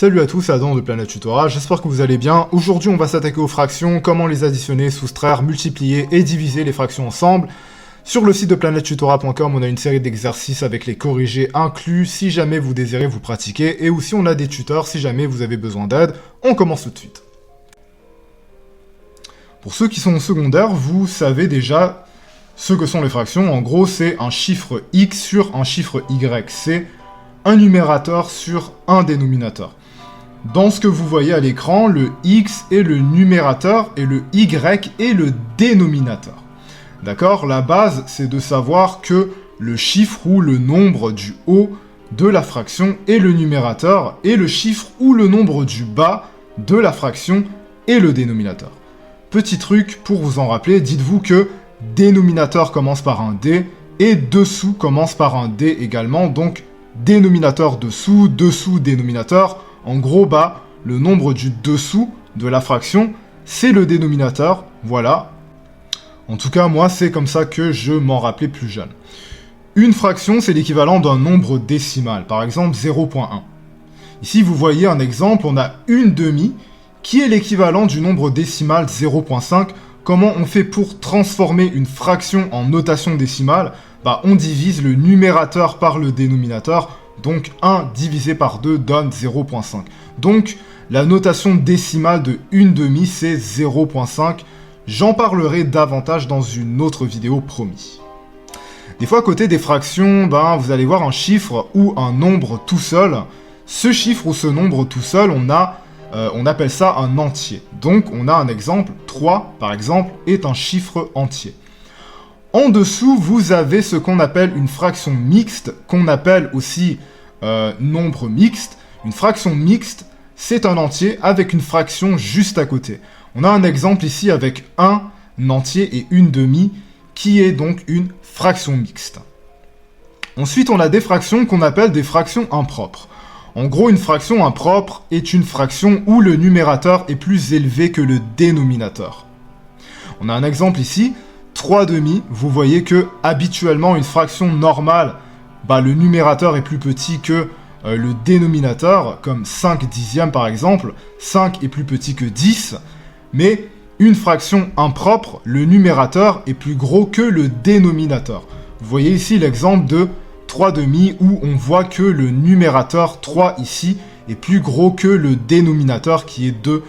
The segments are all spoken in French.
Salut à tous, c'est Adam de Planète Tutorat, j'espère que vous allez bien. Aujourd'hui on va s'attaquer aux fractions, comment les additionner, soustraire, multiplier et diviser les fractions ensemble. Sur le site de planettutorat.com, on a une série d'exercices avec les corrigés inclus si jamais vous désirez vous pratiquer, et aussi on a des tuteurs si jamais vous avez besoin d'aide. On commence tout de suite. Pour ceux qui sont en secondaire, vous savez déjà ce que sont les fractions. En gros, c'est un chiffre x sur un chiffre y. C'est un numérateur sur un dénominateur. Dans ce que vous voyez à l'écran, le x est le numérateur et le y est le dénominateur. D'accord? La base, c'est de savoir que le chiffre ou le nombre du haut de la fraction est le numérateur et le chiffre ou le nombre du bas de la fraction est le dénominateur. Petit truc pour vous en rappeler, dites-vous que dénominateur commence par un D et dessous commence par un D également, donc dénominateur dessous, dessous dénominateur. En gros, le nombre du dessous de la fraction, c'est le dénominateur, voilà. En tout cas, moi, c'est comme ça que je m'en rappelais plus jeune. Une fraction, c'est l'équivalent d'un nombre décimal, par exemple 0.1. Ici, vous voyez un exemple, on a une demi, qui est l'équivalent du nombre décimal 0.5. Comment on fait pour transformer une fraction en notation décimale? On divise le numérateur par le dénominateur, donc 1 divisé par 2 donne 0.5. Donc, la notation décimale de une demi, c'est 0.5. J'en parlerai davantage dans une autre vidéo, promis. Des fois, à côté des fractions, vous allez voir un chiffre ou un nombre tout seul. Ce chiffre ou ce nombre tout seul, on appelle ça un entier. Donc, on a un exemple, 3, par exemple, est un chiffre entier. En dessous, vous avez ce qu'on appelle une fraction mixte, qu'on appelle aussi nombre mixte. Une fraction mixte, c'est un entier avec une fraction juste à côté. On a un exemple ici avec un entier et une demi, qui est donc une fraction mixte. Ensuite, on a des fractions qu'on appelle des fractions impropres. En gros, une fraction impropre est une fraction où le numérateur est plus élevé que le dénominateur. On a un exemple ici, 3 demi, vous voyez que habituellement une fraction normale, le numérateur est plus petit que le dénominateur, comme 5 dixièmes par exemple, 5 est plus petit que 10, mais une fraction impropre, le numérateur est plus gros que le dénominateur. Vous voyez ici l'exemple de 3 demi où on voit que le numérateur 3 ici est plus gros que le dénominateur qui est 2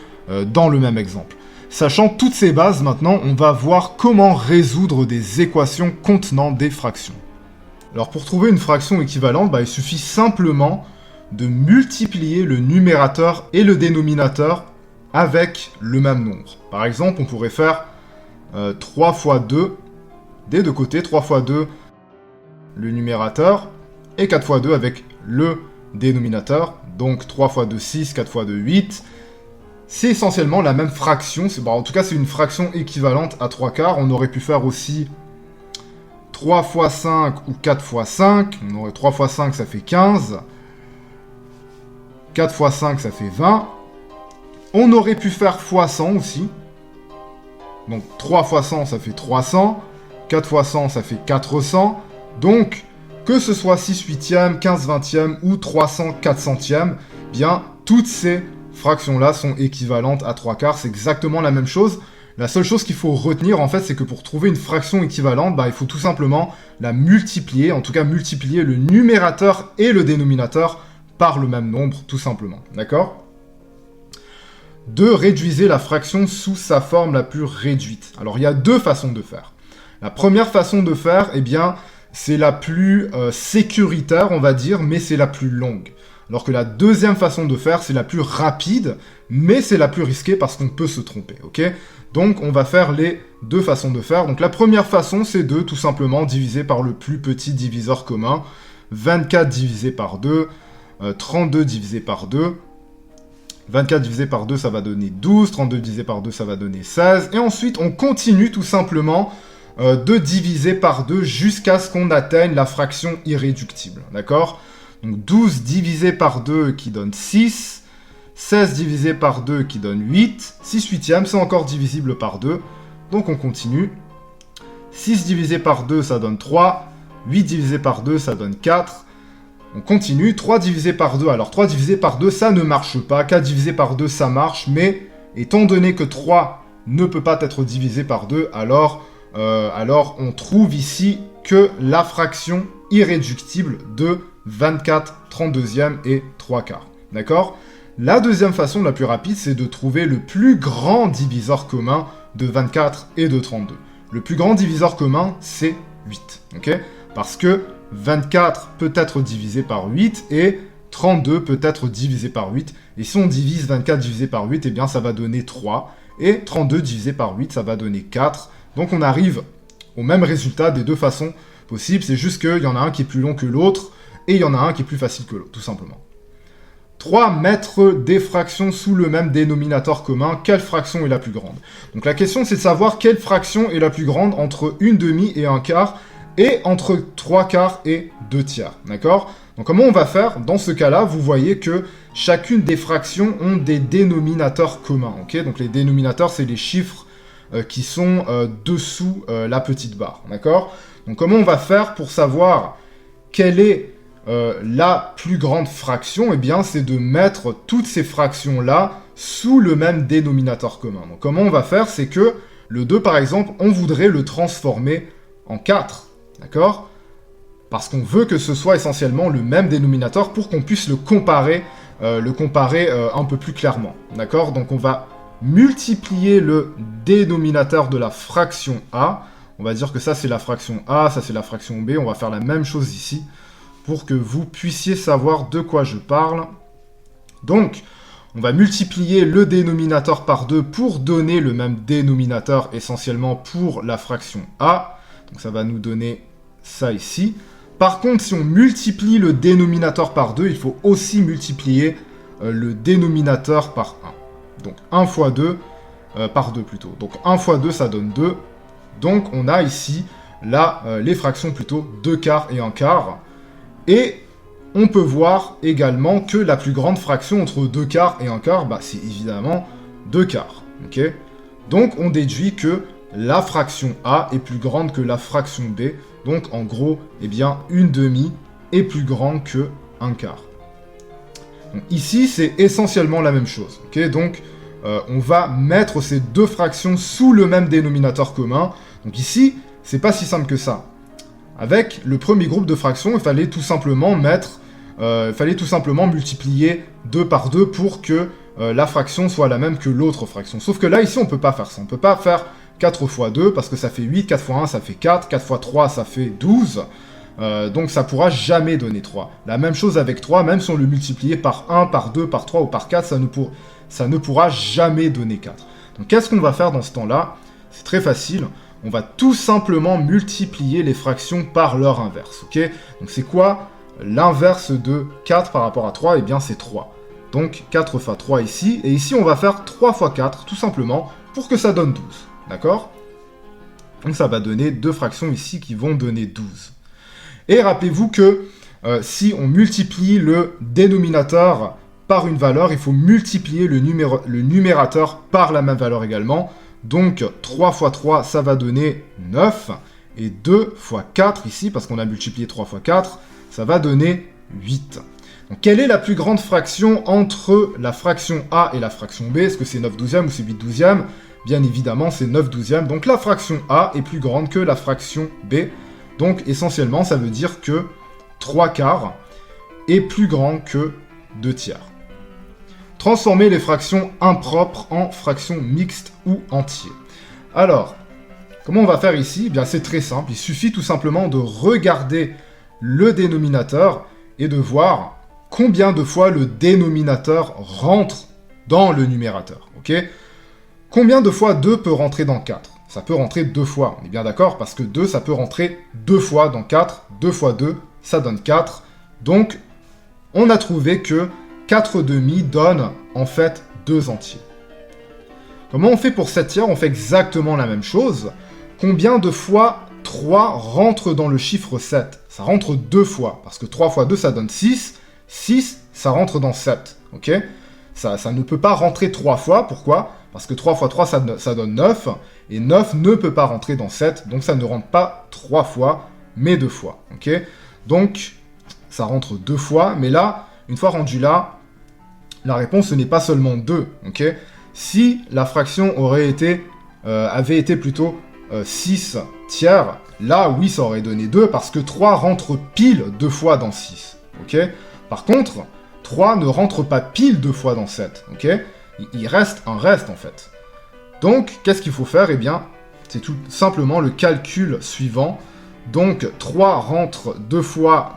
dans le même exemple. Sachant toutes ces bases, maintenant, on va voir comment résoudre des équations contenant des fractions. Alors pour trouver une fraction équivalente, il suffit simplement de multiplier le numérateur et le dénominateur avec le même nombre. Par exemple, on pourrait faire 3 fois 2, des deux côtés, 3 fois 2 le numérateur, et 4 fois 2 avec le dénominateur, donc 3 fois 2, 6, 4 fois 2, 8. C'est essentiellement la même fraction, en tout cas c'est une fraction équivalente à 3 quarts. On aurait pu faire aussi 3 fois 5 ou 4 fois 5, 3 fois 5 ça fait 15, 4 fois 5 ça fait 20, on aurait pu faire fois 100 aussi, donc 3 fois 100 ça fait 300, 4 fois 100 ça fait 400, donc que ce soit 6 huitièmes, 15 vingtièmes ou 300 4 centièmes, toutes ces fractions-là sont équivalentes à 3 quarts, c'est exactement la même chose. La seule chose qu'il faut retenir, en fait, c'est que pour trouver une fraction équivalente, il faut tout simplement la multiplier, en tout cas multiplier le numérateur et le dénominateur par le même nombre, tout simplement. D'accord? 2. Réduisez la fraction sous sa forme la plus réduite. Alors, il y a deux façons de faire. La première façon de faire, c'est la plus sécuritaire, on va dire, mais c'est la plus longue. Alors que la deuxième façon de faire, c'est la plus rapide, mais c'est la plus risquée parce qu'on peut se tromper, ok? Donc, on va faire les deux façons de faire. Donc, la première façon, c'est de tout simplement diviser par le plus petit diviseur commun. 24 divisé par 2, 32 divisé par 2. 24 divisé par 2, ça va donner 12. 32 divisé par 2, ça va donner 16. Et ensuite, on continue tout simplement de diviser par 2 jusqu'à ce qu'on atteigne la fraction irréductible, d'accord? Donc 12 divisé par 2 qui donne 6, 16 divisé par 2 qui donne 8, 6 huitièmes c'est encore divisible par 2, donc on continue. 6 divisé par 2 ça donne 3, 8 divisé par 2 ça donne 4, On continue, 3 divisé par 2. Alors 3 divisé par 2, ça ne marche pas. 4 divisé par 2, ça marche. Mais étant donné que 3 ne peut pas être divisé par 2, alors on trouve ici que la fraction irréductible de 24 32e et 3/4. D'accord? La deuxième façon la plus rapide, c'est de trouver le plus grand diviseur commun de 24 et de 32. Le plus grand diviseur commun, c'est 8. Ok? Parce que 24 peut être divisé par 8 et 32 peut être divisé par 8. Et si on divise 24 divisé par 8, eh bien ça va donner 3. Et 32 divisé par 8, ça va donner 4. Donc on arrive au même résultat des deux façons possibles. C'est juste qu'il y en a un qui est plus long que l'autre et il y en a un qui est plus facile que l'autre, tout simplement. 3. Mettre des fractions sous le même dénominateur commun. Quelle fraction est la plus grande? Donc la question, c'est de savoir quelle fraction est la plus grande entre une demi et un quart, et entre 3/4 et 2/3, d'accord? Donc comment on va faire? Dans ce cas-là, vous voyez que chacune des fractions ont des dénominateurs communs, ok? Donc les dénominateurs, c'est les chiffres qui sont dessous la petite barre, d'accord? Donc comment on va faire pour savoir quelle est la plus grande fraction? Eh bien, c'est de mettre toutes ces fractions-là sous le même dénominateur commun. Donc comment on va faire? C'est que le 2, par exemple, on voudrait le transformer en 4. D'accord? Parce qu'on veut que ce soit essentiellement le même dénominateur pour qu'on puisse le comparer un peu plus clairement. D'accord? Donc on va multiplier le dénominateur de la fraction A. On va dire que ça c'est la fraction A, ça c'est la fraction B. On va faire la même chose ici pour que vous puissiez savoir de quoi je parle. Donc, on va multiplier le dénominateur par 2 pour donner le même dénominateur essentiellement pour la fraction A. Donc ça va nous donner ça ici. Par contre, si on multiplie le dénominateur par 2, il faut aussi multiplier le dénominateur par 1. Donc 1 fois 2, par 2 plutôt. Donc 1 fois 2, ça donne 2. Donc on a ici les fractions plutôt 2/4 et 1/4. Et on peut voir également que la plus grande fraction entre 2/4 et 1/4, bah, c'est évidemment 2/4. Okay? Donc on déduit que la fraction A est plus grande que la fraction B. Donc en gros, eh bien, une demi est plus grande que 1/4. Donc, ici, c'est essentiellement la même chose. Okay? Donc on va mettre ces deux fractions sous le même dénominateur commun. Donc ici, c'est pas si simple que ça. Avec le premier groupe de fractions, il fallait tout simplement multiplier 2 par 2 pour que la fraction soit la même que l'autre fraction. Sauf que là, ici, on peut pas faire ça. On peut pas faire 4 fois 2 parce que ça fait 8, 4 fois 1, ça fait 4, 4 fois 3, ça fait 12. Donc ça pourra jamais donner 3. La même chose avec 3, même si on le multipliait par 1, par 2, par 3 ou par 4, ça ne pourra jamais donner 4. Donc qu'est-ce qu'on va faire dans ce temps-là? C'est très facile. On va tout simplement multiplier les fractions par leur inverse, ok? Donc c'est quoi l'inverse de 4 par rapport à 3? Eh bien c'est 3. Donc 4 fois 3 ici, et ici on va faire 3 fois 4, tout simplement, pour que ça donne 12, d'accord? Donc ça va donner deux fractions ici qui vont donner 12. Et rappelez-vous que si on multiplie le dénominateur par une valeur, il faut multiplier le numérateur par la même valeur également. Donc 3 fois 3, ça va donner 9. Et 2 fois 4 ici, parce qu'on a multiplié 3 fois 4, ça va donner 8. Donc quelle est la plus grande fraction entre la fraction A et la fraction B? Est-ce que c'est 9/12 ou c'est 8/12? Bien évidemment, c'est 9/12. Donc la fraction A est plus grande que la fraction B. Donc essentiellement, ça veut dire que 3/4 est plus grand que 2/3. Transformer les fractions impropres en fractions mixtes ou entiers. Alors, comment on va faire ici? Eh bien, c'est très simple. Il suffit tout simplement de regarder le dénominateur et de voir combien de fois le dénominateur rentre dans le numérateur. Ok? Combien de fois 2 peut rentrer dans 4? Ça peut rentrer 2 fois, on est bien d'accord, parce que 2, ça peut rentrer 2 fois dans 4. 2 fois 2, ça donne 4. Donc, on a trouvé que 4 demi donne en fait 2 entiers. Comment on fait pour 7 tiers? On fait exactement la même chose. Combien de fois 3 rentre dans le chiffre 7? Ça rentre 2 fois, parce que 3 fois 2, ça donne 6. 6, ça rentre dans 7, ok? Ça ne peut pas rentrer 3 fois, pourquoi? Parce que 3 fois 3, ça donne 9, et 9 ne peut pas rentrer dans 7, donc ça ne rentre pas 3 fois, mais 2 fois, ok? Donc, ça rentre 2 fois, mais là, une fois rendu là, la réponse ce n'est pas seulement 2, ok? Si la fraction avait été plutôt 6 tiers, là, oui, ça aurait donné 2, parce que 3 rentre pile 2 fois dans 6, ok? Par contre, 3 ne rentre pas pile 2 fois dans 7, ok? Il reste un reste, en fait. Donc, qu'est-ce qu'il faut faire? Eh bien, c'est tout simplement le calcul suivant. Donc, 3 rentre 2 fois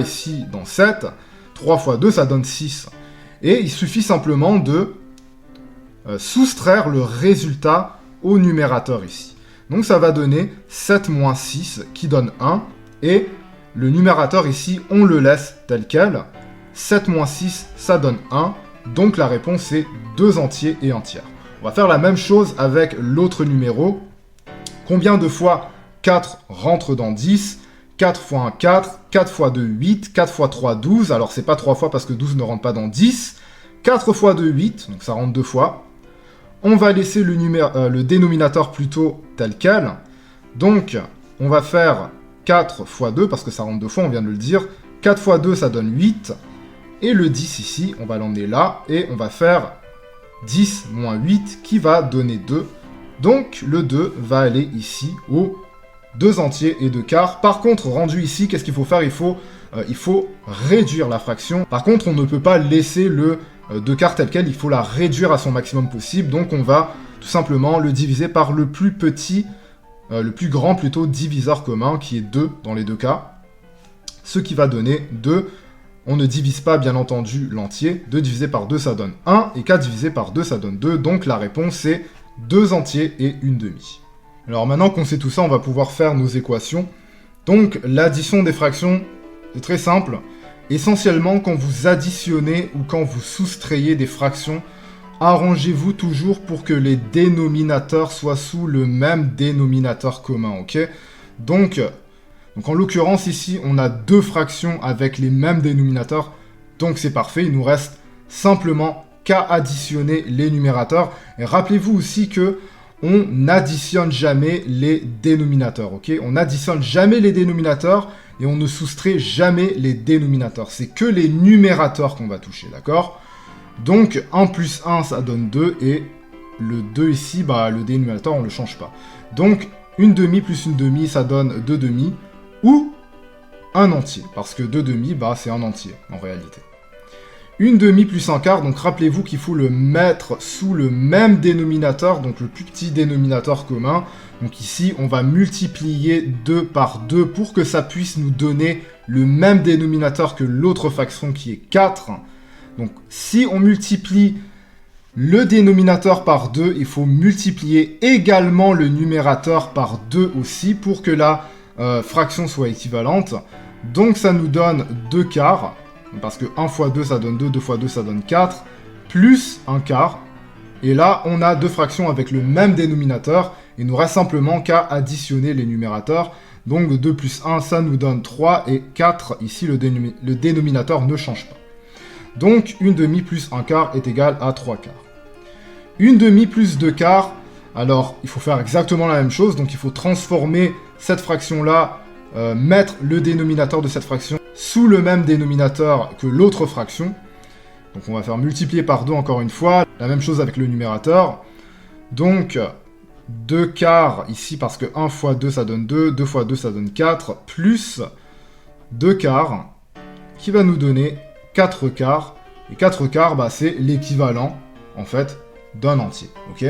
ici dans 7. 3 fois 2, ça donne 6. Et il suffit simplement de soustraire le résultat au numérateur ici. Donc, ça va donner 7 moins 6 qui donne 1. Et le numérateur ici, on le laisse tel quel. 7 moins 6, ça donne 1. Donc, la réponse est 2 entiers et un tiers. On va faire la même chose avec l'autre numéro. Combien de fois 4 rentre dans 10? 4 fois 1, 4. 4 fois 2, 8. 4 fois 3, 12. Alors, c'est pas 3 fois parce que 12 ne rentre pas dans 10. 4 fois 2, 8. Donc, ça rentre 2 fois. On va laisser le dénominateur plutôt tel quel. Donc, on va faire 4 fois 2 parce que ça rentre 2 fois, on vient de le dire. 4 fois 2, ça donne 8. Et le 10 ici, on va l'emmener là. Et on va faire 10 moins 8 qui va donner 2. Donc, le 2 va aller ici aux 2 entiers et 2 quarts. Par contre, rendu ici, qu'est-ce qu'il faut faire? Il faut réduire la fraction. Par contre, on ne peut pas laisser le 2 quarts tel quel. Il faut la réduire à son maximum possible. Donc, on va tout simplement le diviser par le plus petit, le plus grand plutôt, diviseur commun, qui est 2 dans les deux cas. Ce qui va donner 2. On ne divise pas, bien entendu, l'entier. 2 divisé par 2, ça donne 1. Et 4 divisé par 2, ça donne 2. Donc, la réponse est 2 entiers et une demi. Alors, maintenant qu'on sait tout ça, on va pouvoir faire nos équations. Donc, l'addition des fractions, c'est très simple. Essentiellement, quand vous additionnez ou quand vous soustrayez des fractions, arrangez-vous toujours pour que les dénominateurs soient sous le même dénominateur commun, ok? Donc, en l'occurrence, ici, on a 2 fractions avec les mêmes dénominateurs, donc c'est parfait. Il nous reste simplement qu'à additionner les numérateurs. Et rappelez-vous aussi que on n'additionne jamais les dénominateurs, ok? On n'additionne jamais les dénominateurs et on ne soustrait jamais les dénominateurs. C'est que les numérateurs qu'on va toucher, d'accord? Donc, 1 plus 1, ça donne 2, et le 2 ici, le dénominateur, on ne le change pas. Donc, une demi plus une demi, ça donne 2 demi, ou un entier, parce que 2 demi, c'est un entier, en réalité. Une demi plus un quart, donc rappelez-vous qu'il faut le mettre sous le même dénominateur, donc le plus petit dénominateur commun. Donc ici, on va multiplier 2 par 2 pour que ça puisse nous donner le même dénominateur que l'autre fraction qui est 4. Donc si on multiplie le dénominateur par 2, il faut multiplier également le numérateur par 2 aussi pour que la fraction soit équivalente. Donc ça nous donne 2 quarts. Parce que 1 fois 2, ça donne 2, 2 fois 2, ça donne 4, plus 1 quart. Et là, on a 2 fractions avec le même dénominateur. Il nous reste simplement qu'à additionner les numérateurs. Donc 2 plus 1, ça nous donne 3. Et 4, ici, le dénominateur ne change pas. Donc, une demi plus 1 quart est égal à 3 quarts. Une demi plus 2 quarts, alors il faut faire exactement la même chose. Donc il faut transformer cette fraction-là, mettre le dénominateur de cette fraction sous le même dénominateur que l'autre fraction. Donc on va faire multiplier par 2 encore une fois. La même chose avec le numérateur. Donc 2 quarts ici parce que 1 fois 2 ça donne 2, 2 fois 2 ça donne 4, plus 2 quarts qui va nous donner 4 quarts. Et 4 quarts, c'est l'équivalent en fait d'un entier. Ok ?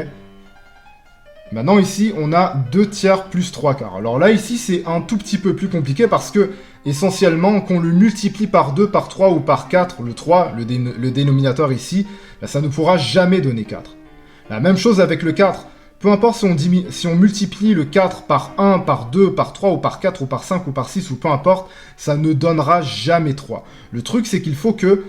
Maintenant ici on a 2 tiers plus 3 quarts. Alors là ici c'est un tout petit peu plus compliqué parce que essentiellement qu'on le multiplie par 2, par 3 ou par 4, le 3, le dénominateur ici, ça ne pourra jamais donner 4. La même chose avec le 4. Peu importe si on multiplie le 4 par 1, par 2, par 3 ou par 4 ou par 5 ou par 6 ou peu importe, ça ne donnera jamais 3. Le truc c'est qu'il faut que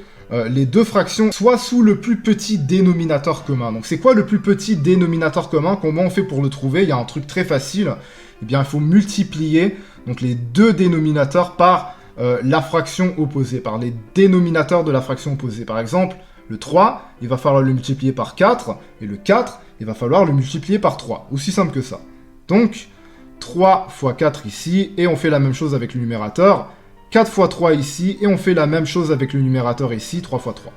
les deux fractions soient sous le plus petit dénominateur commun. Donc c'est quoi le plus petit dénominateur commun? Comment on fait pour le trouver? Il y a un truc très facile. Eh bien, il faut multiplier donc les deux dénominateurs par la fraction opposée, par les dénominateurs de la fraction opposée. Par exemple, le 3, il va falloir le multiplier par 4, et le 4, il va falloir le multiplier par 3. Aussi simple que ça. Donc, 3 fois 4 ici, et on fait la même chose avec le numérateur. 4 fois 3 ici, et on fait la même chose avec le numérateur ici, 3 fois 3.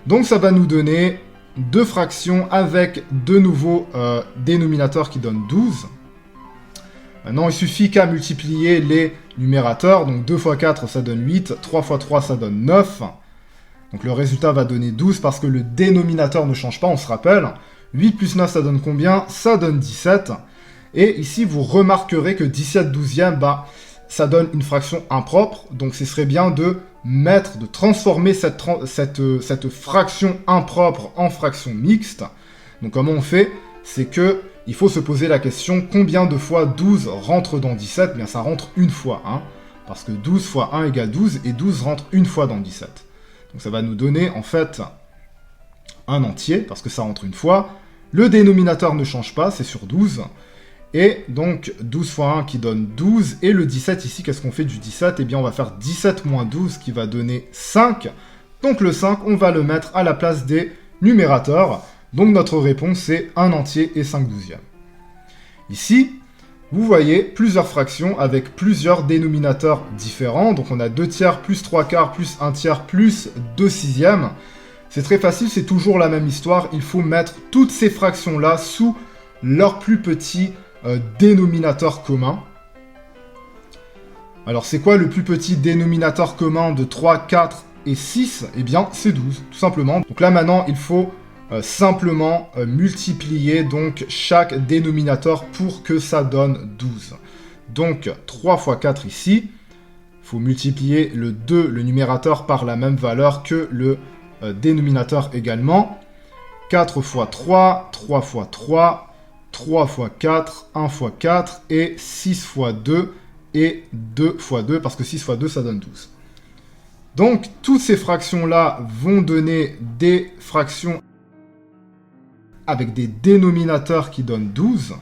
Donc ça va nous donner deux fractions avec de nouveaux dénominateurs qui donnent 12. Maintenant, il suffit qu'à multiplier les numérateurs, donc 2 fois 4, ça donne 8, 3 fois 3, ça donne 9. Donc le résultat va donner 12 parce que le dénominateur ne change pas, on se rappelle. 8 plus 9, ça donne combien? Ça donne 17. Et ici, vous remarquerez que 17 douzièmes, bah, ça donne une fraction impropre. Donc ce serait bien de transformer cette fraction impropre en fraction mixte. Donc comment on fait? C'est que il faut se poser la question, combien de fois 12 rentre dans 17? Bien, ça rentre une fois, hein, parce que 12 fois 1 égale 12, et 12 rentre une fois dans 17. Donc ça va nous donner, en fait, un entier, parce que ça rentre une fois. Le dénominateur ne change pas, c'est sur 12. Et donc, 12 fois 1 qui donne 12, et le 17 ici, qu'est-ce qu'on fait du 17? Eh bien, on va faire 17 moins 12, qui va donner 5. Donc le 5, on va le mettre à la place des numérateurs. Donc notre réponse, c'est 1 entier et 5 douzièmes. Ici, vous voyez plusieurs fractions avec plusieurs dénominateurs différents. Donc on a 2 tiers plus 3 quarts plus 1 tiers plus 2 sixièmes. C'est très facile, c'est toujours la même histoire. Il faut mettre toutes ces fractions-là sous leur plus petit dénominateur commun. Alors c'est quoi le plus petit dénominateur commun de 3, 4 et 6? Eh bien c'est 12, tout simplement. Donc là maintenant, il faut simplement multiplier donc chaque dénominateur pour que ça donne 12. Donc 3 fois 4 ici, il faut multiplier le 2, le numérateur, par la même valeur que le dénominateur également. 4 fois 3, 3 fois 3, 3 fois 4, 1 fois 4, et 6 fois 2, et 2 fois 2, parce que 6 fois 2, ça donne 12. Donc, toutes ces fractions-là vont donner des fractions avec des dénominateurs qui donnent 12.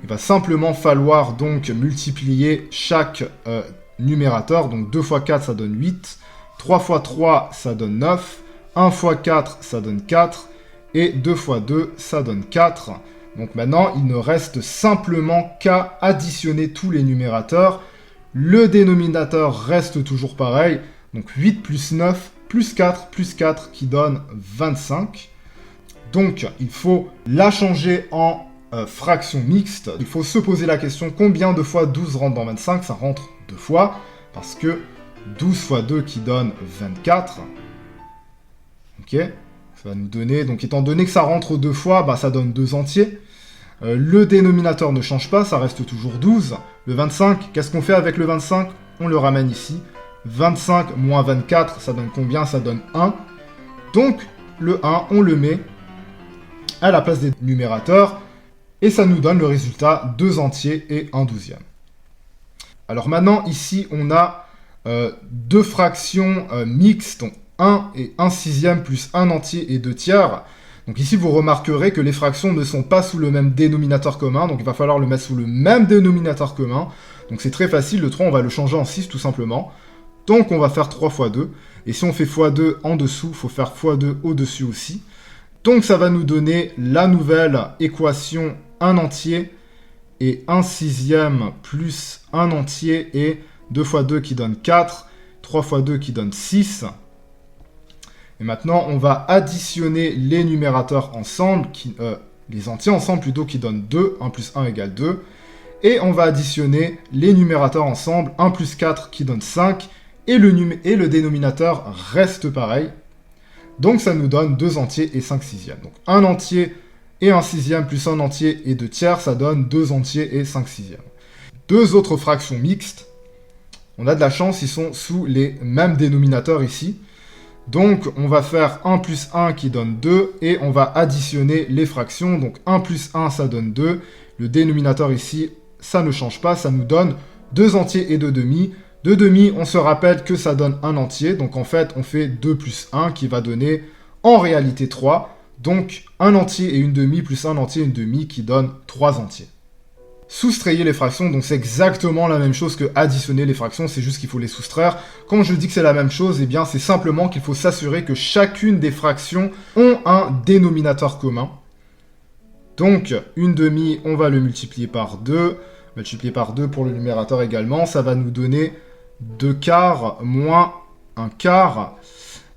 Il va simplement falloir donc multiplier chaque numérateur. Donc 2 fois 4, ça donne 8. 3 fois 3, ça donne 9. 1 fois 4, ça donne 4. Et 2 fois 2, ça donne 4. Donc maintenant, il ne reste simplement qu'à additionner tous les numérateurs. Le dénominateur reste toujours pareil. Donc 8 plus 9 plus 4 qui donne 25. Donc il faut la changer en fraction mixte. Il faut se poser la question, combien de fois 12 rentre dans 25? Ça rentre 2 fois, parce que 12 fois 2 qui donne 24. Ok, ça va nous donner, donc étant donné que ça rentre 2 fois, bah, ça donne 2 entiers. Le dénominateur ne change pas, ça reste toujours 12. Le 25, qu'est-ce qu'on fait avec le 25? On le ramène ici. 25 moins 24, ça donne combien? Ça donne 1. Donc, le 1, on le met à la place des numérateurs, et ça nous donne le résultat 2 entiers et 1 douzième. Alors maintenant, ici, on a deux fractions mixtes, donc 1 et 1 sixième plus 1 entier et 2 tiers. Donc ici, vous remarquerez que les fractions ne sont pas sous le même dénominateur commun, donc il va falloir le mettre sous le même dénominateur commun. Donc c'est très facile, le 3, on va le changer en 6 tout simplement. Donc on va faire 3 fois 2, et si on fait x2 en dessous, il faut faire x2 au-dessus aussi. Donc ça va nous donner la nouvelle équation 1 entier et 1 sixième plus 1 entier et 2 fois 2 qui donne 4, 3 fois 2 qui donne 6. Et maintenant, on va additionner les numérateurs ensemble, les entiers ensemble plutôt, qui donnent 2, 1 plus 1 égale 2. Et on va additionner les numérateurs ensemble, 1 plus 4 qui donne 5, et le dénominateur reste pareil. Donc ça nous donne 2 entiers et 5 sixièmes. Donc 1 entier et 1 sixième plus 1 entier et 2 tiers, ça donne 2 entiers et 5 sixièmes. Deux autres fractions mixtes, on a de la chance, ils sont sous les mêmes dénominateurs ici. Donc on va faire 1 plus 1 qui donne 2, et on va additionner les fractions. Donc 1 plus 1, ça donne 2. Le dénominateur ici, ça ne change pas, ça nous donne 2 entiers et 2 demi. 2 demi, on se rappelle que ça donne 1 entier. Donc en fait, on fait 2 plus 1 qui va donner en réalité 3. Donc 1 entier et 1 demi plus 1 entier et 1 demi qui donne 3 entiers. Soustrayez les fractions, donc c'est exactement la même chose que additionner les fractions, c'est juste qu'il faut les soustraire. Quand je dis que c'est la même chose, eh bien c'est simplement qu'il faut s'assurer que chacune des fractions ont un dénominateur commun. Donc, 1 demi, on va le multiplier par 2. multiplié par 2 pour le numérateur également, ça va nous donner 2 quarts moins 1 quart.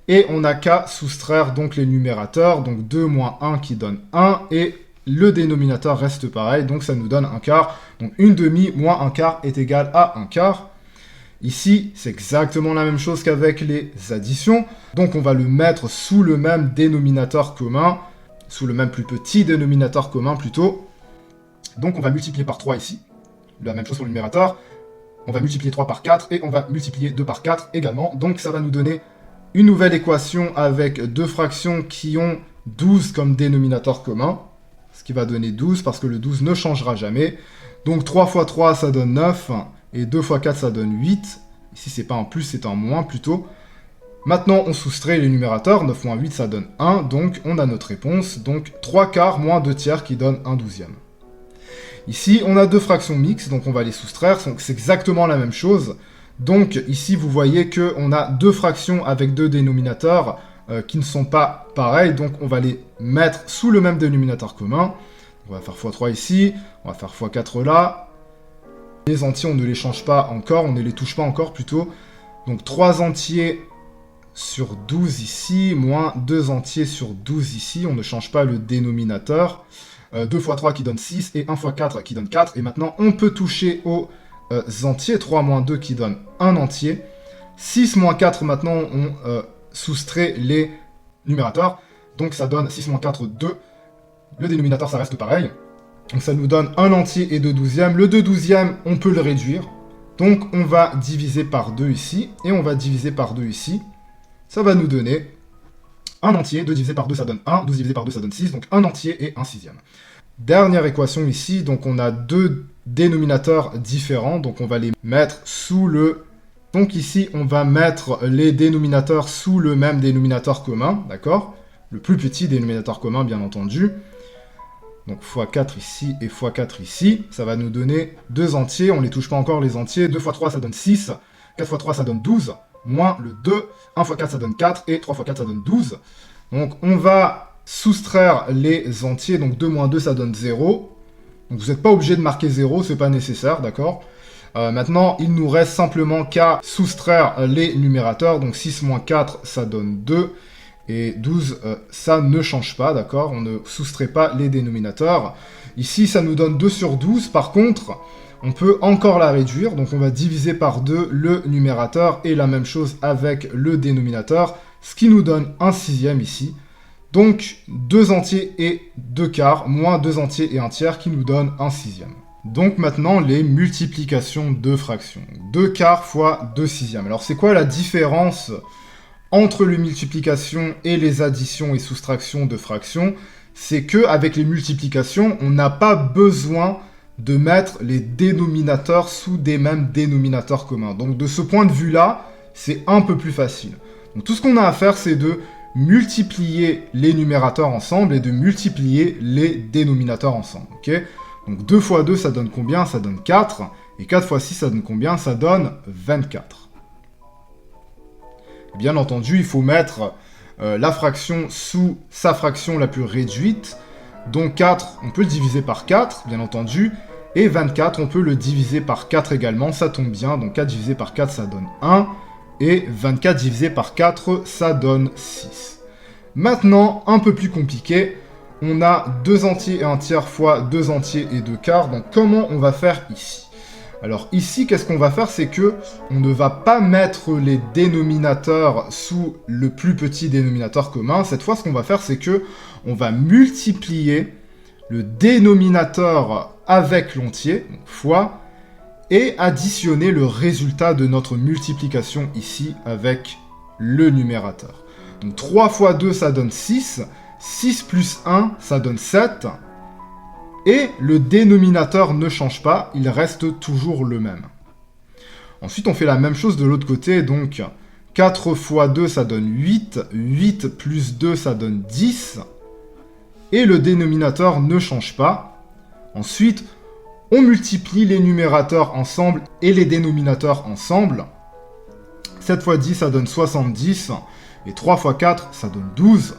Et on n'a qu'à soustraire donc les numérateurs, donc 2 moins 1 qui donne 1, et le dénominateur reste pareil, donc ça nous donne 1 quart. Donc une demi moins 1 quart est égal à 1 quart. Ici, c'est exactement la même chose qu'avec les additions. Donc on va le mettre sous le même dénominateur commun, sous le même plus petit dénominateur commun plutôt. Donc on va multiplier par 3 ici, la même chose pour le numérateur. On va multiplier 3 par 4 et on va multiplier 2 par 4 également. Donc ça va nous donner une nouvelle équation avec deux fractions qui ont 12 comme dénominateur commun. Ce qui va donner 12 parce que le 12 ne changera jamais. Donc 3 fois 3 ça donne 9 et 2 fois 4 ça donne 8. Ici c'est pas un plus, c'est un moins plutôt. Maintenant on soustrait les numérateurs, 9 moins 8 ça donne 1, donc on a notre réponse. Donc 3 quarts moins 2 tiers qui donne 1 douzième. Ici on a deux fractions mixtes, donc on va les soustraire, donc c'est exactement la même chose. Donc ici vous voyez qu'on a deux fractions avec deux dénominateurs qui ne sont pas pareils, donc on va les mettre sous le même dénominateur commun. On va faire x3 ici, on va faire x4 là. Les entiers, on ne les change pas encore, on ne les touche pas encore plutôt. Donc 3 entiers sur 12 ici, moins 2 entiers sur 12 ici, on ne change pas le dénominateur. 2 fois 3 qui donne 6 et 1 fois 4 qui donne 4. Et maintenant, on peut toucher aux entiers, 3 moins 2 qui donne 1 entier. 6 moins 4, maintenant, on soustrait les numérateurs. Donc ça donne 6 moins 4, 2. Le dénominateur, ça reste pareil. Donc ça nous donne 1 entier et 2 douzièmes. Le 2 douzièmes, on peut le réduire. Donc on va diviser par 2 ici, et on va diviser par 2 ici. Ça va nous donner 1 entier, 2 divisé par 2 ça donne 1, 12 divisé par 2 ça donne 6, donc 1 entier et 1 sixième. Dernière équation ici, donc on a deux dénominateurs différents, donc on va les mettre sous le... Donc ici on va mettre les dénominateurs sous le même dénominateur commun, d'accord? Le plus petit dénominateur commun bien entendu. Donc x4 ici et x4 ici, ça va nous donner 2 entiers, on ne les touche pas encore les entiers, 2 x 3 ça donne 6, 4 x 3 ça donne 12, moins le 2, 1 x 4 ça donne 4, et 3 x 4 ça donne 12. Donc on va soustraire les entiers, donc 2 moins 2 ça donne 0. Donc vous n'êtes pas obligé de marquer 0, c'est pas nécessaire, d'accord? Maintenant, il nous reste simplement qu'à soustraire les numérateurs, donc 6 moins 4 ça donne 2. Et 12, ça ne change pas, d'accord? On ne soustrait pas les dénominateurs. Ici, ça nous donne 2 sur 12. Par contre, on peut encore la réduire. Donc, on va diviser par 2 le numérateur et la même chose avec le dénominateur, ce qui nous donne 1 sixième ici. Donc, 2 entiers et 2 quarts, moins 2 entiers et 1 tiers, qui nous donne 1 sixième. Donc, maintenant, les multiplications de fractions. 2 quarts fois 2 sixièmes. Alors, c'est quoi la différence entre les multiplications et les additions et soustractions de fractions? C'est que avec les multiplications, on n'a pas besoin de mettre les dénominateurs sous des mêmes dénominateurs communs. Donc de ce point de vue-là, c'est un peu plus facile. Donc tout ce qu'on a à faire, c'est de multiplier les numérateurs ensemble et de multiplier les dénominateurs ensemble. Okay, donc 2 fois 2, ça donne combien? Ça donne 4. Et 4 fois 6, ça donne combien? Ça donne 24. Bien entendu, il faut mettre la fraction sous sa fraction la plus réduite. Donc 4, on peut le diviser par 4, bien entendu. Et 24, on peut le diviser par 4 également, ça tombe bien. Donc 4 divisé par 4, ça donne 1. Et 24 divisé par 4, ça donne 6. Maintenant, un peu plus compliqué, on a 2 entiers et 1 tiers fois 2 entiers et 2 quarts. Donc comment on va faire ici? Alors ici, qu'est-ce qu'on va faire? C'est que on ne va pas mettre les dénominateurs sous le plus petit dénominateur commun. Cette fois, ce qu'on va faire, c'est que on va multiplier le dénominateur avec l'entier, fois, et additionner le résultat de notre multiplication ici avec le numérateur. Donc 3 fois 2, ça donne 6. 6 plus 1, ça donne 7. Et le dénominateur ne change pas, il reste toujours le même. Ensuite, on fait la même chose de l'autre côté, donc 4 fois 2, ça donne 8, 8 plus 2, ça donne 10, et le dénominateur ne change pas. Ensuite, on multiplie les numérateurs ensemble et les dénominateurs ensemble. 7 fois 10, ça donne 70, et 3 fois 4, ça donne 12.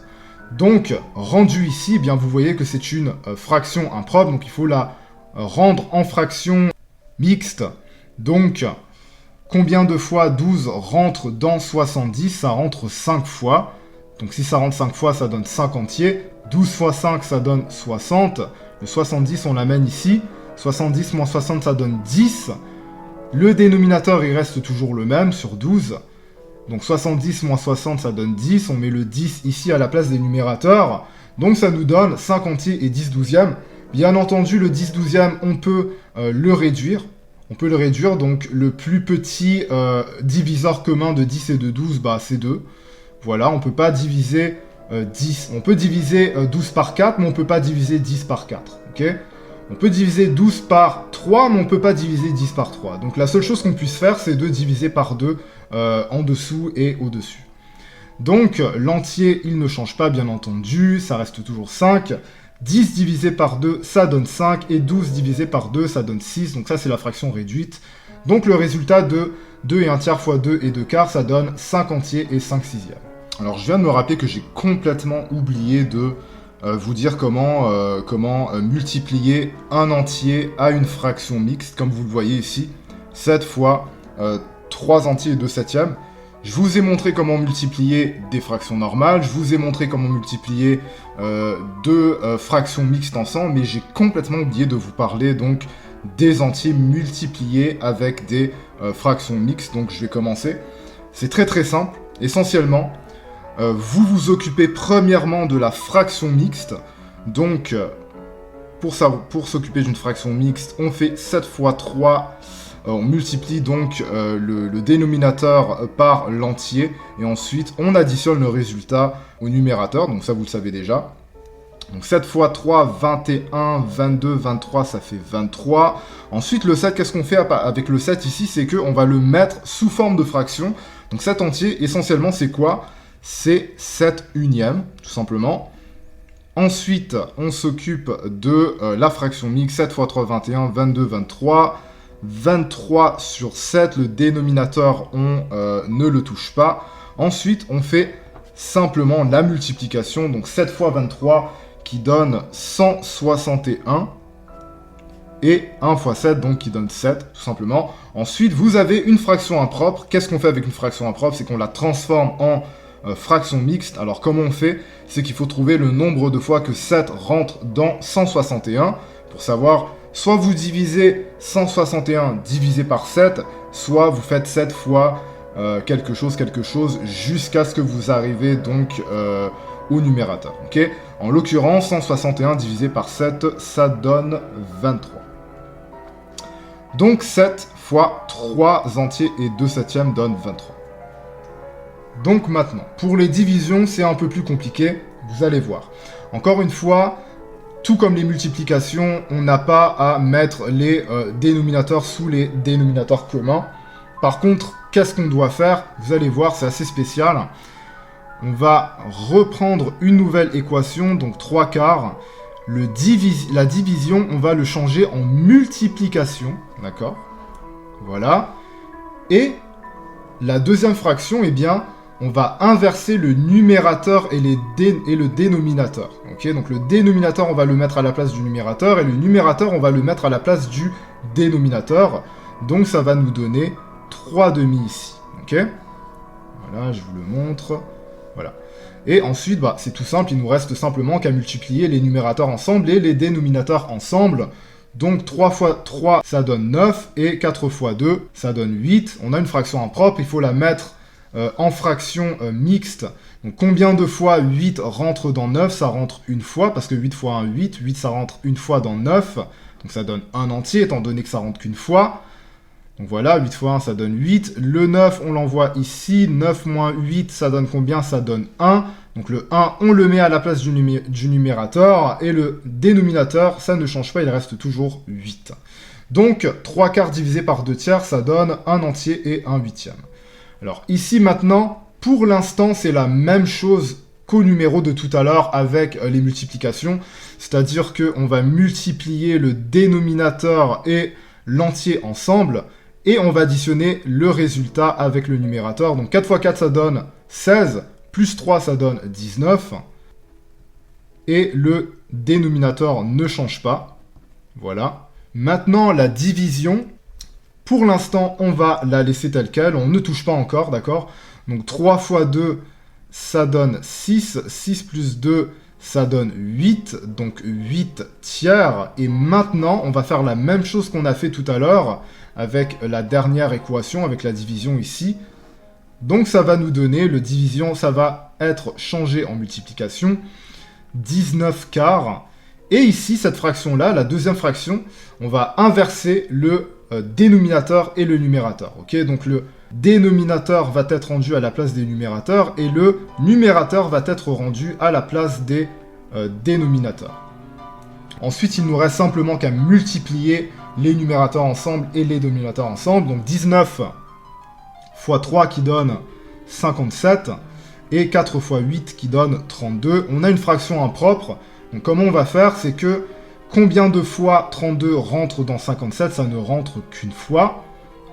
Donc, rendu ici, eh bien vous voyez que c'est une fraction impropre, donc il faut la rendre en fraction mixte. Donc, combien de fois 12 rentre dans 70? Ça rentre 5 fois. Donc si ça rentre 5 fois, ça donne 5 entiers. 12 fois 5, ça donne 60. Le 70, on l'amène ici. 70 moins 60, ça donne 10. Le dénominateur, il reste toujours le même sur 12. Donc 70 moins 60, ça donne 10. On met le 10 ici à la place des numérateurs. Donc ça nous donne 5 entiers et 10 douzièmes. Bien entendu, le 10 douzième, on peut le réduire. On peut le réduire, donc le plus petit diviseur commun de 10 et de 12, bah, c'est 2. Voilà, on ne peut pas diviser 10. On peut diviser 12 par 4, mais on ne peut pas diviser 10 par 4. Okay, on peut diviser 12 par 3, mais on ne peut pas diviser 10 par 3. Donc la seule chose qu'on puisse faire, c'est de diviser par 2 en dessous et au-dessus. Donc l'entier, il ne change pas, bien entendu, ça reste toujours 5. 10 divisé par 2, ça donne 5, et 12 divisé par 2, ça donne 6, donc ça c'est la fraction réduite. Donc le résultat de 2 et 1 tiers fois 2 et 2 quarts, ça donne 5 entiers et 5 sixièmes. Alors je viens de me rappeler que j'ai complètement oublié de vous dire comment multiplier un entier à une fraction mixte, comme vous le voyez ici, 7 fois 3 entiers et 2 septièmes. Je vous ai montré comment multiplier des fractions normales, je vous ai montré comment multiplier deux fractions mixtes ensemble, mais j'ai complètement oublié de vous parler donc des entiers multipliés avec des fractions mixtes, donc je vais commencer. C'est très très simple, essentiellement, vous vous occupez premièrement de la fraction mixte, donc pour s'occuper d'une fraction mixte, on fait 7 fois 3, on multiplie donc le dénominateur par l'entier, et ensuite on additionne le résultat au numérateur, donc ça vous le savez déjà. Donc 7 fois 3, 21, 22, 23, ça fait 23. Ensuite le 7, qu'est-ce qu'on fait avec le 7 ici? C'est qu'on va le mettre sous forme de fraction. Donc 7 entier, essentiellement c'est quoi? C'est 7 unièmes, tout simplement. Ensuite, on s'occupe de la fraction mixte, 7 fois 3, 21, 22, 23... 23 sur 7, le dénominateur, on ne le touche pas. Ensuite, on fait simplement la multiplication, donc 7 fois 23 qui donne 161, et 1 fois 7, donc qui donne 7, tout simplement. Ensuite, vous avez une fraction impropre. Qu'est-ce qu'on fait avec une fraction impropre? C'est qu'on la transforme en fraction mixte. Alors, comment on fait? C'est qu'il faut trouver le nombre de fois que 7 rentre dans 161, pour savoir... Soit vous divisez 161 divisé par 7, soit vous faites 7 fois quelque chose, jusqu'à ce que vous arrivez donc au numérateur. Okay, en l'occurrence, 161 divisé par 7, ça donne 23. Donc 7 fois 3 entiers et 2 septièmes donne 23. Donc maintenant, pour les divisions, c'est un peu plus compliqué, vous allez voir. Encore une fois... Tout comme les multiplications, on n'a pas à mettre les dénominateurs sous les dénominateurs communs. Par contre, qu'est-ce qu'on doit faire? Vous allez voir, c'est assez spécial. On va reprendre une nouvelle équation, donc 3 quarts. La division, on va le changer en multiplication, d'accord? Voilà. Et la deuxième fraction, eh bien... on va inverser le numérateur et le dénominateur. Okay, donc le dénominateur, on va le mettre à la place du numérateur, et le numérateur, on va le mettre à la place du dénominateur. Donc ça va nous donner 3 demi ici. Okay, voilà, je vous le montre. Voilà. Et ensuite, bah, c'est tout simple, il nous reste simplement qu'à multiplier les numérateurs ensemble et les dénominateurs ensemble. Donc 3 fois 3, ça donne 9, et 4 fois 2, ça donne 8. On a une fraction impropre, il faut la mettre... en fraction mixte. Donc combien de fois 8 rentre dans 9? Ça rentre une fois, parce que 8 fois 1, 8. 8, ça rentre une fois dans 9. Donc ça donne un entier, étant donné que ça rentre qu'une fois. Donc voilà, 8 fois 1, ça donne 8. Le 9, on l'envoie ici. 9 moins 8, ça donne combien? Ça donne 1. Donc le 1, on le met à la place du numérateur. Et le dénominateur, ça ne change pas, il reste toujours 8. Donc 3 quarts divisé par 2 tiers, ça donne un entier et un huitième. Alors ici maintenant, pour l'instant, c'est la même chose qu'au numéro de tout à l'heure avec les multiplications. C'est-à-dire qu'on va multiplier le dénominateur et l'entier ensemble, et on va additionner le résultat avec le numérateur. Donc 4 fois 4, ça donne 16, plus 3, ça donne 19. Et le dénominateur ne change pas. Voilà. Maintenant, la division... Pour l'instant, on va la laisser telle qu'elle, on ne touche pas encore, d'accord? Donc 3 fois 2, ça donne 6, 6 plus 2, ça donne 8, donc 8 tiers. Et maintenant, on va faire la même chose qu'on a fait tout à l'heure avec la dernière équation, avec la division ici. Donc ça va nous donner, le division, ça va être changé en multiplication, 19 quarts. Et ici, cette fraction-là, la deuxième fraction, on va inverser le dénominateur et le numérateur. Ok, donc le dénominateur va être rendu à la place des numérateurs et le numérateur va être rendu à la place des dénominateurs. Ensuite, il nous reste simplement qu'à multiplier les numérateurs ensemble et les dénominateurs ensemble. Donc 19 fois 3 qui donne 57 et 4 fois 8 qui donne 32. On a une fraction impropre. Donc comment on va faire, c'est que combien de fois 32 rentre dans 57? Ça ne rentre qu'une fois.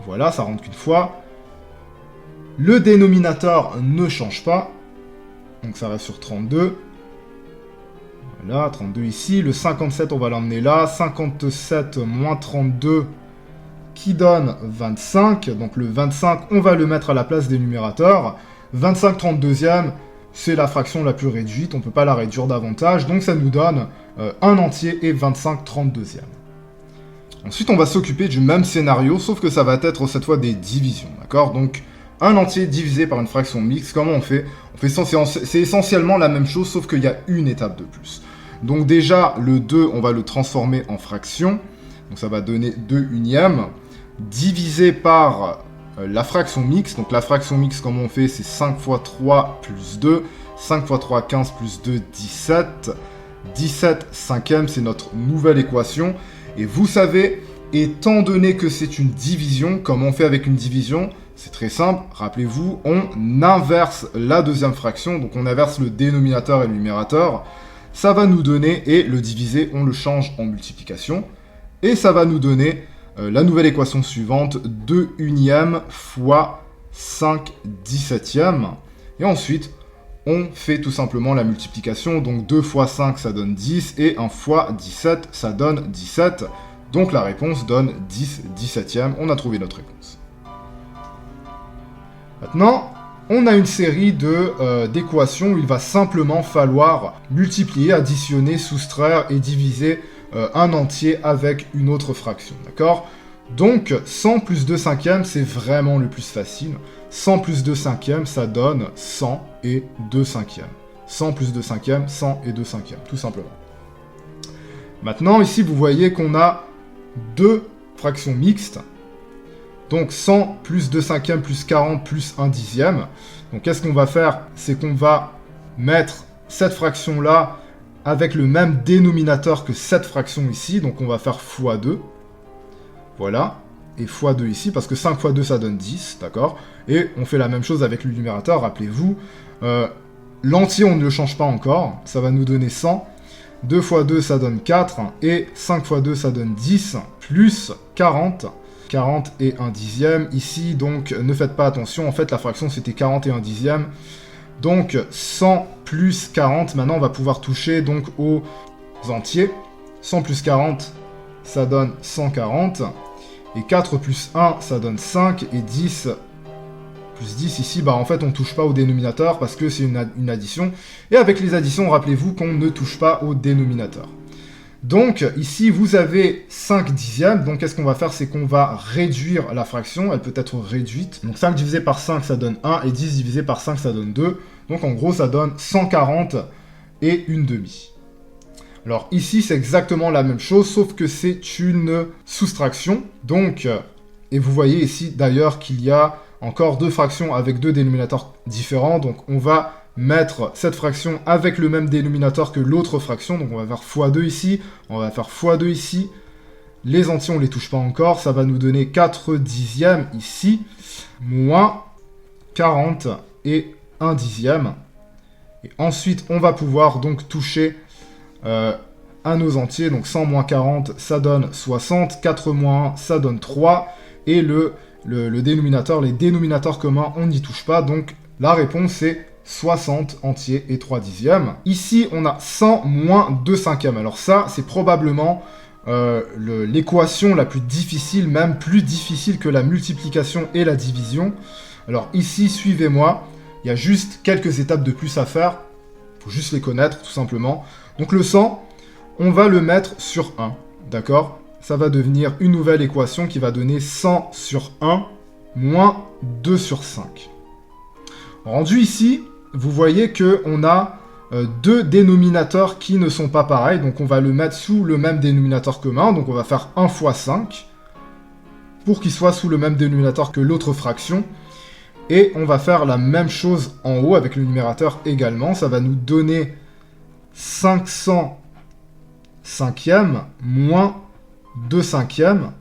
Voilà, ça rentre qu'une fois. Le dénominateur ne change pas. Donc ça reste sur 32. Voilà, 32 ici. Le 57, on va l'emmener là. 57 moins 32 qui donne 25. Donc le 25, on va le mettre à la place des numérateurs. 25 32e, c'est la fraction la plus réduite. On ne peut pas la réduire davantage. Donc ça nous donne 1 entier et 25 32e. Ensuite, on va s'occuper du même scénario, sauf que ça va être cette fois des divisions. D'accord? Donc 1 entier divisé par une fraction mixte. Comment on fait? C'est essentiellement la même chose, sauf qu'il y a une étape de plus. Donc déjà, le 2, on va le transformer en fraction. Donc ça va donner 2 unièmes. Divisé par la fraction mixte. Donc la fraction mixte, comment on fait? C'est 5 fois 3 plus 2. 5 fois 3, 15 plus 2, 17. 17 cinquièmes, c'est notre nouvelle équation. Et vous savez, étant donné que c'est une division, comment on fait avec une division? C'est très simple, rappelez-vous, on inverse la deuxième fraction, donc on inverse le dénominateur et le numérateur. Ça va nous donner, et le divisé, on le change en multiplication. Et ça va nous donner la nouvelle équation suivante, 2 unièmes fois 5 17e. Et ensuite, on fait tout simplement la multiplication. Donc 2 fois 5, ça donne 10. Et 1 fois 17, ça donne 17. Donc la réponse donne 10 17e. On a trouvé notre réponse. Maintenant, on a une série d'équations où il va simplement falloir multiplier, additionner, soustraire et diviser un entier avec une autre fraction, d'accord? Donc, 100 plus 2 cinquièmes, c'est vraiment le plus facile. 100 plus 2 cinquièmes, ça donne 100 et 2 cinquièmes. 100 plus 2 cinquièmes, 100 et 2 cinquièmes, tout simplement. Maintenant, ici, vous voyez qu'on a deux fractions mixtes. Donc 100 plus 2 cinquièmes plus 40 plus 1 dixième. Donc qu'est-ce qu'on va faire? C'est qu'on va mettre cette fraction-là avec le même dénominateur que cette fraction ici. Donc on va faire x2. Voilà. Et x2 ici, parce que 5 fois 2, ça donne 10, d'accord? Et on fait la même chose avec le numérateur, rappelez-vous. L'entier, on ne le change pas encore. Ça va nous donner 100. 2 fois 2, ça donne 4. Et 5 fois 2, ça donne 10, plus 40. 40 et 1 dixième. Ici, donc, ne faites pas attention. En fait, la fraction, c'était 40 et 1 dixième. Donc, 100 plus 40. Maintenant, on va pouvoir toucher donc aux entiers. 100 plus 40, ça donne 140. Et 4 plus 1, ça donne 5. Et 10 plus 10, ici, bah en fait, on ne touche pas au dénominateur parce que c'est une addition. Et avec les additions, rappelez-vous qu'on ne touche pas au dénominateur. Donc, ici, vous avez 5 dixièmes. Donc, qu'est-ce qu'on va faire? C'est qu'on va réduire la fraction. Elle peut être réduite. Donc, 5 divisé par 5, ça donne 1. Et 10 divisé par 5, ça donne 2. Donc, en gros, ça donne 140 et une demi. Alors, ici, c'est exactement la même chose, sauf que c'est une soustraction. Donc, et vous voyez ici, d'ailleurs, qu'il y a encore deux fractions avec deux dénominateurs différents. Donc, on va mettre cette fraction avec le même dénominateur que l'autre fraction. Donc on va faire x2 ici, on va faire x2 ici. Les entiers, on ne les touche pas encore. Ça va nous donner 4 dixièmes ici, moins 40 et 1 dixième. Et ensuite, on va pouvoir donc toucher à nos entiers. Donc 100 moins 40, ça donne 60. 4 moins 1, ça donne 3. Et le dénominateur, les dénominateurs communs, on n'y touche pas. Donc la réponse, c'est 60 entiers et 3 dixièmes. Ici, on a 100 moins 2 cinquièmes. Alors ça, c'est probablement l'équation la plus difficile, même plus difficile que la multiplication et la division. Alors ici, suivez-moi, il y a juste quelques étapes de plus à faire, il faut juste les connaître tout simplement. Donc le 100, on va le mettre sur 1, d'accord? Ça va devenir une nouvelle équation qui va donner 100 sur 1 moins 2 sur 5. Rendu ici, vous voyez qu'on a deux dénominateurs qui ne sont pas pareils, donc on va le mettre sous le même dénominateur commun, donc on va faire 1 fois 5, pour qu'il soit sous le même dénominateur que l'autre fraction, et on va faire la même chose en haut avec le numérateur également, ça va nous donner 500 cinquièmes moins 2 cinquièmes,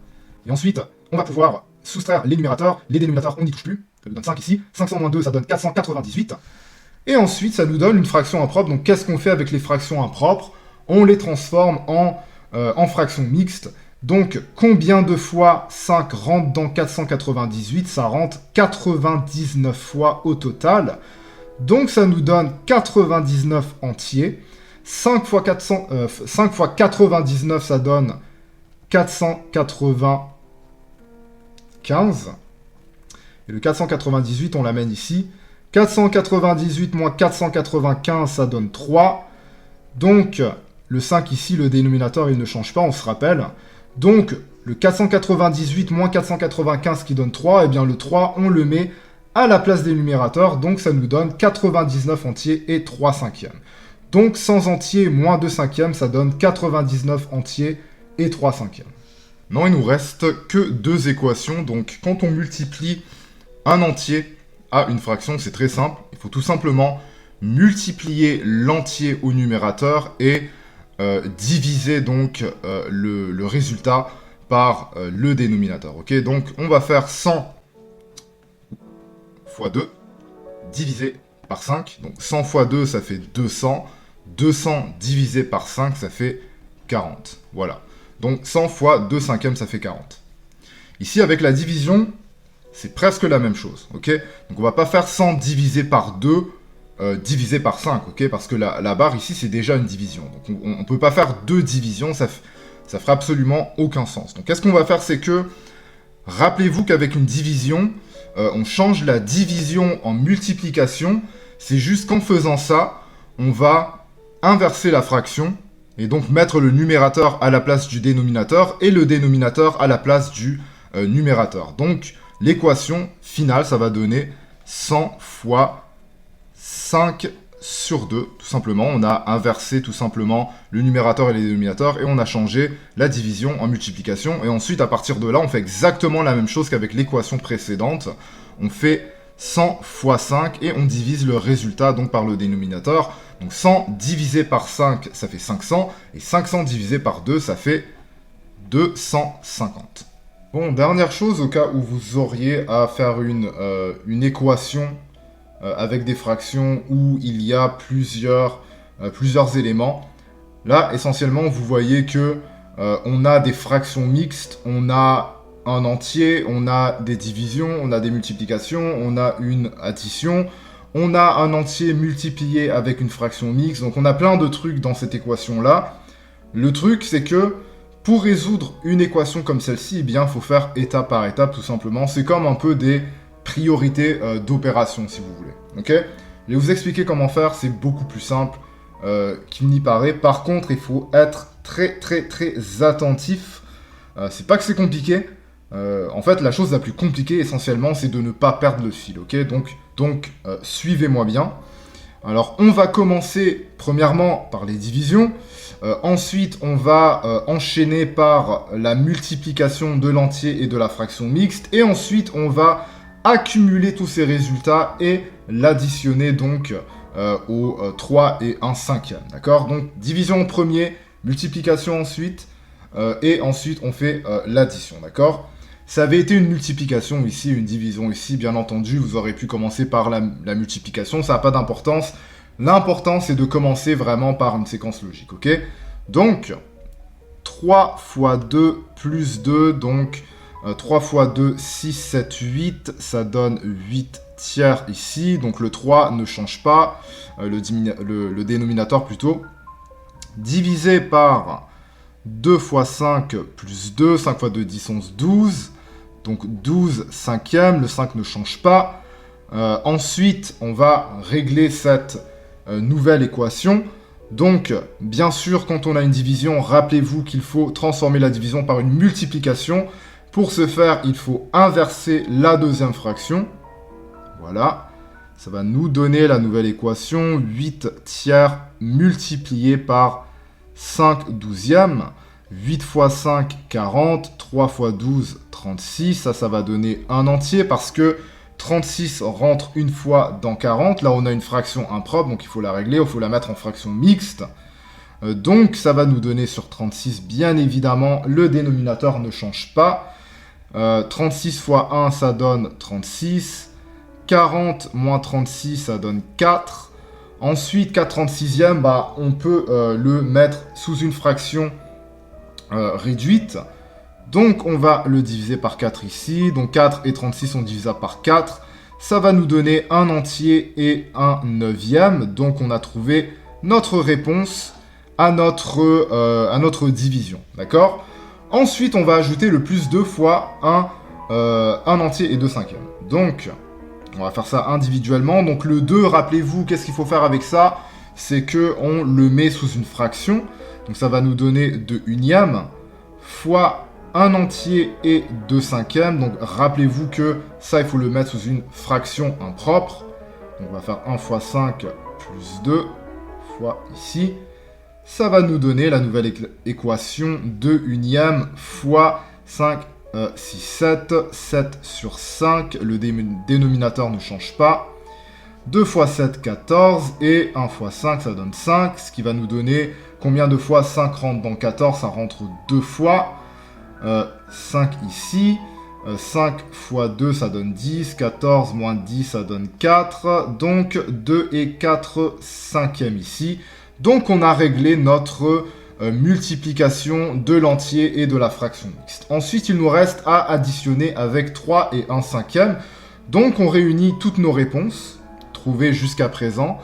et ensuite on va pouvoir soustraire les numérateurs, les dénominateurs on n'y touche plus, ça nous donne 5 ici, 500 moins 2 ça donne 498, et ensuite, ça nous donne une fraction impropre. Donc, qu'est-ce qu'on fait avec les fractions impropres? On les transforme en fractions mixtes. Donc, combien de fois 5 rentre dans 498? Ça rentre 99 fois au total. Donc, ça nous donne 99 entiers. 5 fois 99, ça donne 495. Et le 498, on l'amène ici. 498 moins 495, ça donne 3. Donc, le 5 ici, le dénominateur, il ne change pas, on se rappelle. Donc, le 498 moins 495 qui donne 3, et bien le 3, on le met à la place des numérateurs. Donc, ça nous donne 99 entiers et 3 cinquièmes. Donc, 100 entiers moins 2 cinquièmes, ça donne 99 entiers et 3 cinquièmes. Non, il nous reste que deux équations. Donc, quand on multiplie un entier à une fraction, c'est très simple. Il faut tout simplement multiplier l'entier au numérateur et diviser donc le résultat par le dénominateur. Ok, donc on va faire 100 fois 2 divisé par 5. Donc 100 fois 2, ça fait 200. 200 divisé par 5, ça fait 40. Voilà. Donc 100 fois 2 cinquièmes, ça fait 40. Ici, avec la division, c'est presque la même chose, ok? Donc on va pas faire 100 divisé par 2 divisé par 5, ok? Parce que la barre ici, c'est déjà une division. Donc on peut pas faire deux divisions, ça ferait absolument aucun sens. Donc qu'est-ce qu'on va faire, c'est que, rappelez-vous qu'avec une division, on change la division en multiplication. C'est juste qu'en faisant ça, on va inverser la fraction, et donc mettre le numérateur à la place du dénominateur, et le dénominateur à la place du numérateur. Donc, l'équation finale, ça va donner 100 fois 5 sur 2, tout simplement. On a inversé tout simplement le numérateur et les dénominateurs, et on a changé la division en multiplication. Et ensuite, à partir de là, on fait exactement la même chose qu'avec l'équation précédente. On fait 100 fois 5, et on divise le résultat donc par le dénominateur. Donc 100 divisé par 5, ça fait 500, et 500 divisé par 2, ça fait 250. Bon, dernière chose, au cas où vous auriez à faire une équation avec des fractions où il y a plusieurs éléments. Là, essentiellement, vous voyez que on a des fractions mixtes, on a un entier, on a des divisions, on a des multiplications, on a une addition, on a un entier multiplié avec une fraction mixte, donc on a plein de trucs dans cette équation-là. Le truc, c'est que pour résoudre une équation comme celle-ci, eh bien, il faut faire étape par étape, tout simplement. C'est comme un peu des priorités d'opération, si vous voulez. Ok ? Je vais vous expliquer comment faire, c'est beaucoup plus simple qu'il n'y paraît. Par contre, il faut être très attentif. C'est pas que c'est compliqué. En fait, la chose la plus compliquée, essentiellement, c'est de ne pas perdre le fil. Ok ? Donc suivez-moi bien. Alors, on va commencer, premièrement, par les divisions. Ensuite, on va enchaîner par la multiplication de l'entier et de la fraction mixte. Et ensuite, on va accumuler tous ces résultats et l'additionner donc aux 3 et 1 cinquième. D'accord? Donc, division en premier, multiplication ensuite, et ensuite, on fait l'addition. D'accord? Ça avait été une multiplication ici, une division ici, bien entendu. Vous aurez pu commencer par la multiplication, ça n'a pas d'importance. L'important, c'est de commencer vraiment par une séquence logique, ok? Donc, 3 fois 2 plus 2, donc 3 fois 2, 6, 7, 8, ça donne 8 tiers ici. Donc le 3 ne change pas, le dénominateur plutôt. Divisé par 2 fois 5 plus 2, 5 fois 2, 10, 11, 12. Donc 12 cinquièmes, le 5 ne change pas. Ensuite, on va régler cette nouvelle équation. Donc, bien sûr, quand on a une division, rappelez-vous qu'il faut transformer la division par une multiplication. Pour ce faire, il faut inverser la deuxième fraction. Voilà. Ça va nous donner la nouvelle équation, 8 tiers multiplié par 5 douzièmes. 8 fois 5, 40. 3 fois 12, 36. Ça va donner un entier parce que 36 rentre une fois dans 40. Là, on a une fraction impropre, donc il faut la régler. Il faut la mettre en fraction mixte. Donc, ça va nous donner sur 36, bien évidemment, le dénominateur ne change pas. 36 fois 1, ça donne 36. 40 moins 36, ça donne 4. Ensuite, 4 36e, on peut le mettre sous une fraction réduite. Donc, on va le diviser par 4 ici. Donc, 4 et 36 sont divisables par 4. Ça va nous donner un entier et un neuvième. Donc, on a trouvé notre réponse à notre division. D'accord ? Ensuite, on va ajouter le plus 2 fois un entier et 2 cinquièmes. Donc, on va faire ça individuellement. Donc, le 2, rappelez-vous, qu'est-ce qu'il faut faire avec ça ? C'est qu'on le met sous une fraction. Donc, ça va nous donner 2 unièmes fois 1 entier et 2 cinquièmes. Donc, rappelez-vous que ça, il faut le mettre sous une fraction impropre. Donc, on va faire 1 fois 5 plus 2 fois ici. Ça va nous donner la nouvelle équation 2 unièmes fois 5, 6, 7. 7 sur 5. Le dénominateur ne change pas. 2 fois 7, 14. Et 1 fois 5, ça donne 5. Ce qui va nous donner combien de fois 5 rentre dans 14. Ça rentre 2 fois. 5 ici. 5 fois 2, ça donne 10. 14 moins 10, ça donne 4. Donc 2 et 4 cinquièmes ici. Donc, on a réglé notre multiplication de l'entier et de la fraction mixte. Ensuite, il nous reste à additionner avec 3 et 1 cinquième. Donc, on réunit toutes nos réponses trouvées jusqu'à présent.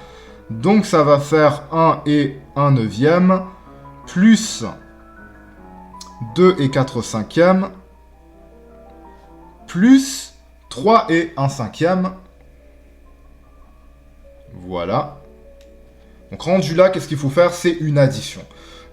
Donc, ça va faire 1 et 1 neuvième, plus 2 et 4 cinquièmes, plus 3 et 1 cinquième. Voilà. Donc rendu là, qu'est-ce qu'il faut faire? C'est une addition.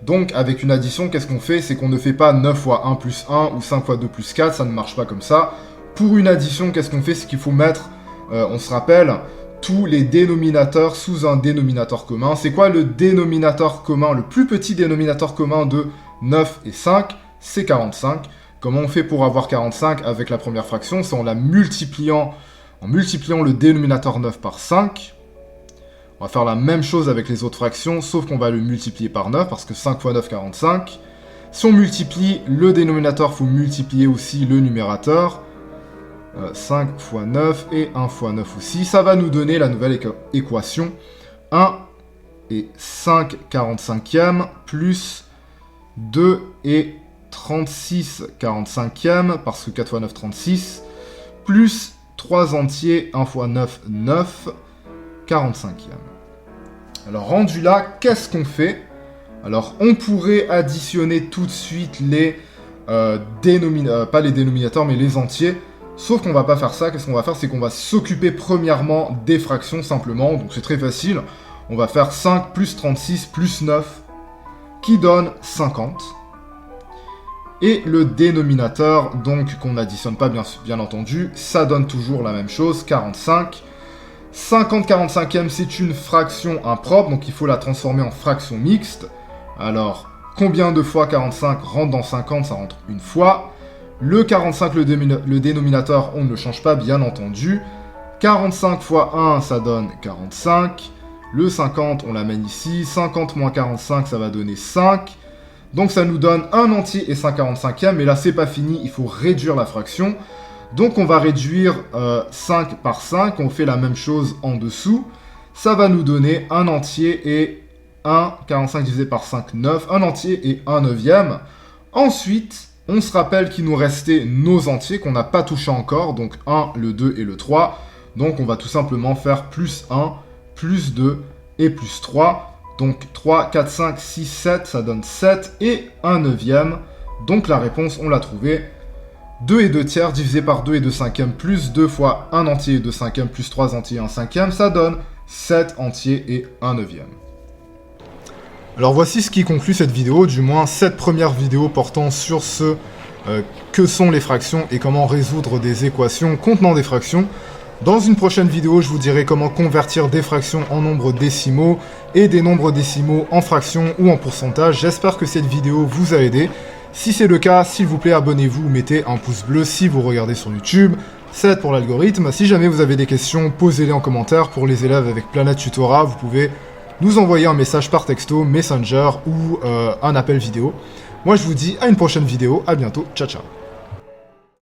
Donc avec une addition, qu'est-ce qu'on fait? C'est qu'on ne fait pas 9 fois 1 plus 1 ou 5 fois 2 plus 4, ça ne marche pas comme ça. Pour une addition, qu'est-ce qu'on fait? C'est qu'il faut mettre, on se rappelle, tous les dénominateurs sous un dénominateur commun. C'est quoi le dénominateur commun? Le plus petit dénominateur commun de 9 et 5, c'est 45. Comment on fait pour avoir 45 avec la première fraction? C'est en multipliant le dénominateur 9 par 5. On va faire la même chose avec les autres fractions, sauf qu'on va le multiplier par 9, parce que 5 fois 9, 45. Si on multiplie le dénominateur, il faut multiplier aussi le numérateur. 5 fois 9 et 1 fois 9 aussi. Ça va nous donner la nouvelle équation. 1 et 5 45e, plus 2 et 36 45e, parce que 4 fois 9, 36, plus 3 entiers, 1 fois 9, 9, 45e. Alors, rendu là, qu'est-ce qu'on fait? Alors, on pourrait additionner tout de suite les pas les dénominateurs, mais les entiers. Sauf qu'on va pas faire ça. Qu'est-ce qu'on va faire? C'est qu'on va s'occuper premièrement des fractions, simplement. Donc, c'est très facile. On va faire 5 plus 36 plus 9, qui donne 50. Et le dénominateur, donc, qu'on n'additionne pas, bien entendu, ça donne toujours la même chose, 45. 50 45e, c'est une fraction impropre, donc il faut la transformer en fraction mixte. Alors, combien de fois 45 rentre dans 50? Ça rentre une fois. Le 45, le dénominateur, on ne le change pas, bien entendu. 45 fois 1, ça donne 45. Le 50, on l'amène ici. 50 moins 45, ça va donner 5. Donc ça nous donne un entier et 5 45e, mais là, c'est pas fini, il faut réduire la fraction. Donc on va réduire 5 par 5, on fait la même chose en dessous. Ça va nous donner un entier et 1, 45 divisé par 5, 9, un entier et 1 neuvième. Ensuite, on se rappelle qu'il nous restait nos entiers qu'on n'a pas touché encore, donc 1, le 2 et le 3. Donc on va tout simplement faire plus 1, plus 2 et plus 3. Donc 3, 4, 5, 6, 7, ça donne 7 et 1 neuvième. Donc la réponse, on l'a trouvée. 2 et 2 tiers divisé par 2 et 2 cinquièmes plus 2 fois 1 entier et 2 cinquièmes plus 3 entiers et 1 cinquième, ça donne 7 entiers et 1 neuvième. Alors voici ce qui conclut cette vidéo, du moins cette première vidéo portant sur ce que sont les fractions et comment résoudre des équations contenant des fractions. Dans une prochaine vidéo, je vous dirai comment convertir des fractions en nombres décimaux et des nombres décimaux en fractions ou en pourcentage. J'espère que cette vidéo vous a aidé. Si c'est le cas, s'il vous plaît, abonnez-vous ou mettez un pouce bleu si vous regardez sur YouTube. Ça aide pour l'algorithme. Si jamais vous avez des questions, posez-les en commentaire. Pour les élèves avec Planète Tutorat, vous pouvez nous envoyer un message par texto, Messenger ou un appel vidéo. Moi, je vous dis à une prochaine vidéo. À bientôt. Ciao, ciao.